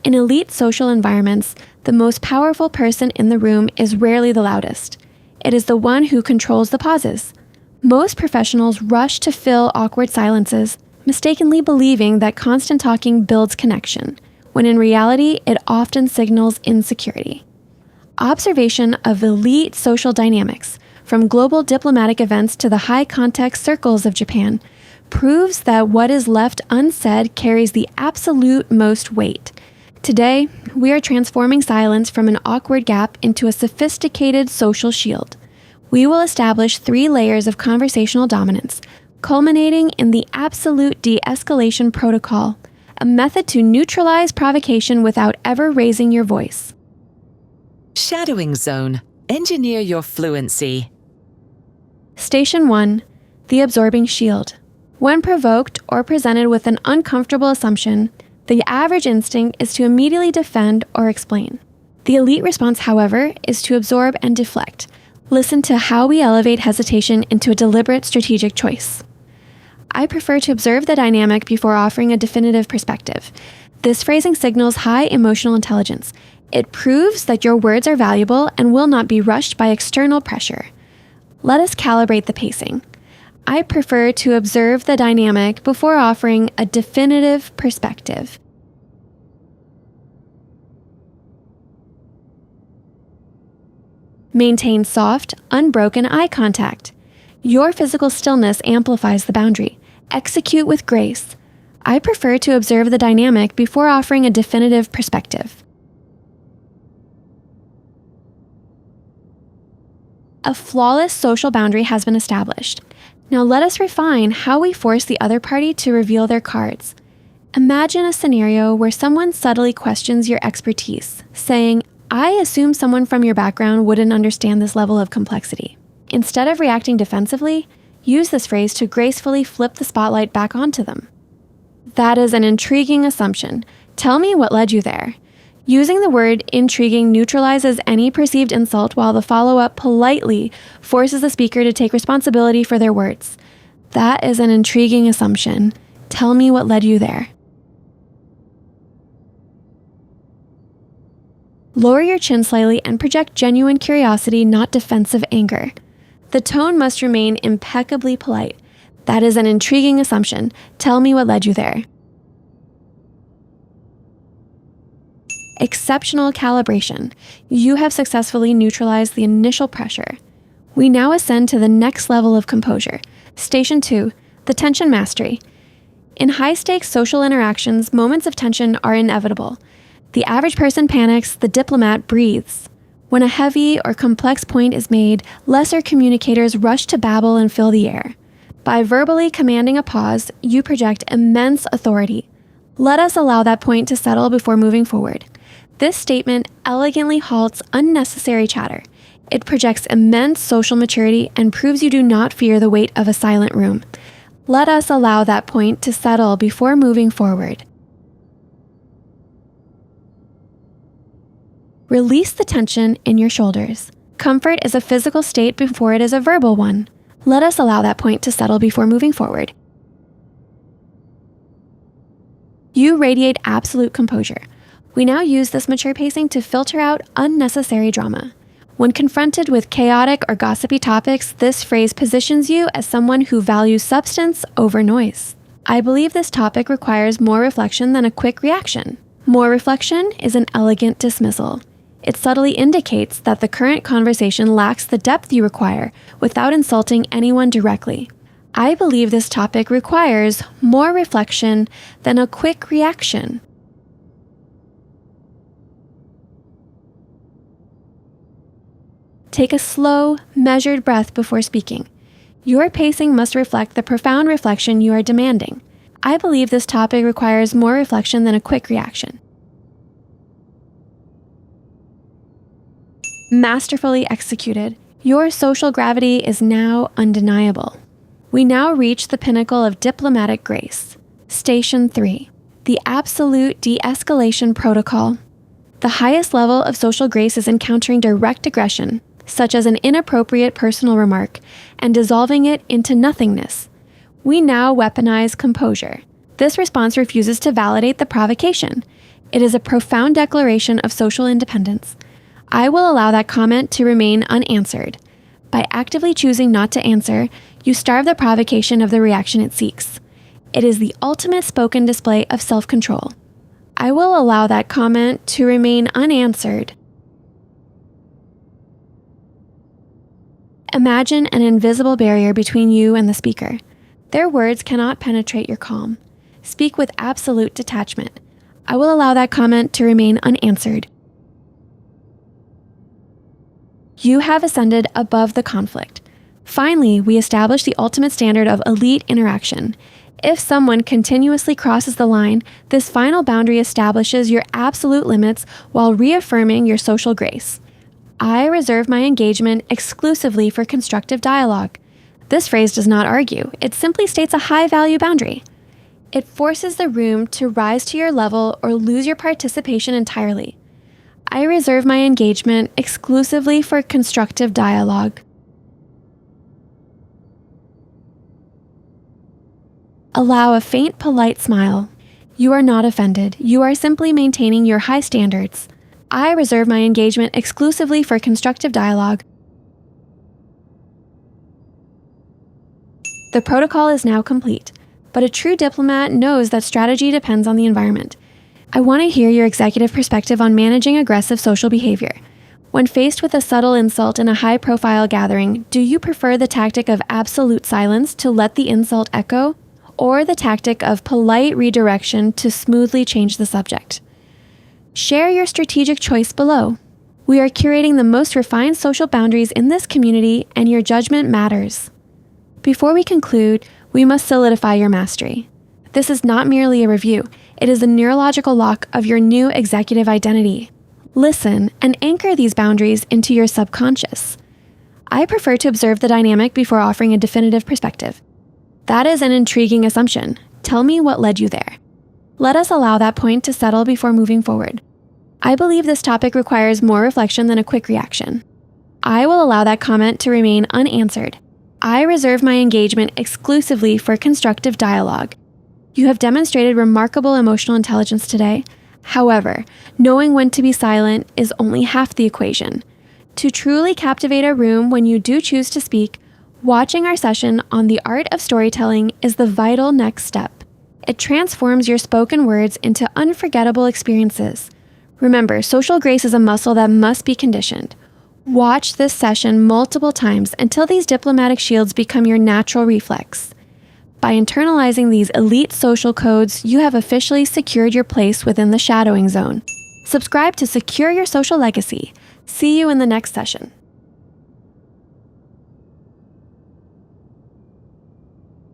In elite social environments, the most powerful person in the room is rarely the loudest. It is the one who controls the pauses. Most professionals rush to fill awkward silences, mistakenly believing that constant talking builds connection, when in reality, it often signals insecurity. Observation of elite social dynamics, from global diplomatic events to the high-context circles of Japan, proves that what is left unsaid carries the absolute most weight. Today, we are transforming silence from an awkward gap into a sophisticated social shield. We will establish 3 layers of conversational dominance, culminating in the absolute de-escalation protocol, a method to neutralize provocation without ever raising your voice. Shadowing zone. Engineer your fluency. Station 1. The absorbing shield. When provoked or presented with an uncomfortable assumption, the average instinct is to immediately defend or explain. The elite response, however, is to absorb and deflect. Listen to how we elevate hesitation into a deliberate strategic choice. I prefer to observe the dynamic before offering a definitive perspective. This phrasing signals high emotional intelligence. It proves that your words are valuable and will not be rushed by external pressure. Let us calibrate the pacing. I prefer to observe the dynamic before offering a definitive perspective. Maintain soft, unbroken eye contact. Your physical stillness amplifies the boundary. Execute with grace. I prefer to observe the dynamic before offering a definitive perspective. A flawless social boundary has been established. Now let us refine how we force the other party to reveal their cards. Imagine a scenario where someone subtly questions your expertise, saying, "I assume someone from your background wouldn't understand this level of complexity." Instead of reacting defensively, use this phrase to gracefully flip the spotlight back onto them. That is an intriguing assumption. Tell me what led you there. Using the word intriguing neutralizes any perceived insult, while the follow-up politely forces the speaker to take responsibility for their words. That is an intriguing assumption. Tell me what led you there. Lower your chin slightly and project genuine curiosity, not defensive anger. The tone must remain impeccably polite. That is an intriguing assumption. Tell me what led you there. Exceptional calibration. You have successfully neutralized the initial pressure. We now ascend to the next level of composure. Station 2, the tension mastery. In high-stakes social interactions, moments of tension are inevitable. The average person panics, the diplomat breathes. When a heavy or complex point is made, lesser communicators rush to babble and fill the air. By verbally commanding a pause, you project immense authority. Let us allow that point to settle before moving forward. This statement elegantly halts unnecessary chatter. It projects immense social maturity and proves you do not fear the weight of a silent room. Let us allow that point to settle before moving forward. Release the tension in your shoulders. Comfort is a physical state before it is a verbal one. Let us allow that point to settle before moving forward. You radiate absolute composure. We now use this mature pacing to filter out unnecessary drama. When confronted with chaotic or gossipy topics, this phrase positions you as someone who values substance over noise. I believe this topic requires more reflection than a quick reaction. More reflection is an elegant dismissal. It subtly indicates that the current conversation lacks the depth you require without insulting anyone directly. I believe this topic requires more reflection than a quick reaction. Take a slow, measured breath before speaking. Your pacing must reflect the profound reflection you are demanding. I believe this topic requires more reflection than a quick reaction. Masterfully executed. Your social gravity is now undeniable. We now reach the pinnacle of diplomatic grace. Station 3. The absolute de-escalation protocol. The highest level of social grace is encountering direct aggression, such as an inappropriate personal remark, and dissolving it into nothingness. We now weaponize composure. This response refuses to validate the provocation. It is a profound declaration of social independence. I will allow that comment to remain unanswered. By actively choosing not to answer, you starve the provocation of the reaction it seeks. It is the ultimate spoken display of self-control. I will allow that comment to remain unanswered. Imagine an invisible barrier between you and the speaker. Their words cannot penetrate your calm. Speak with absolute detachment. I will allow that comment to remain unanswered. You have ascended above the conflict. Finally, we establish the ultimate standard of elite interaction. If someone continuously crosses the line, this final boundary establishes your absolute limits while reaffirming your social grace. I reserve my engagement exclusively for constructive dialogue. This phrase does not argue. It simply states a high-value boundary. It forces the room to rise to your level or lose your participation entirely. I reserve my engagement exclusively for constructive dialogue. Allow a faint, polite smile. You are not offended. You are simply maintaining your high standards. I reserve my engagement exclusively for constructive dialogue. The protocol is now complete, but a true diplomat knows that strategy depends on the environment. I want to hear your executive perspective on managing aggressive social behavior. When faced with a subtle insult in a high-profile gathering, do you prefer the tactic of absolute silence to let the insult echo, or the tactic of polite redirection to smoothly change the subject? Share your strategic choice below. We are curating the most refined social boundaries in this community, and your judgment matters. Before we conclude, we must solidify your mastery. This is not merely a review. It is a neurological lock of your new executive identity. Listen and anchor these boundaries into your subconscious. I prefer to observe the dynamic before offering a definitive perspective. That is an intriguing assumption. Tell me what led you there. Let us allow that point to settle before moving forward. I believe this topic requires more reflection than a quick reaction. I will allow that comment to remain unanswered. I reserve my engagement exclusively for constructive dialogue. You have demonstrated remarkable emotional intelligence today. However, knowing when to be silent is only half the equation. To truly captivate a room when you do choose to speak, watching our session on the art of storytelling is the vital next step. It transforms your spoken words into unforgettable experiences. Remember, social grace is a muscle that must be conditioned. Watch this session multiple times until these diplomatic shields become your natural reflex. By internalizing these elite social codes, you have officially secured your place within the shadowing zone. Subscribe to secure your social legacy. See you in the next session.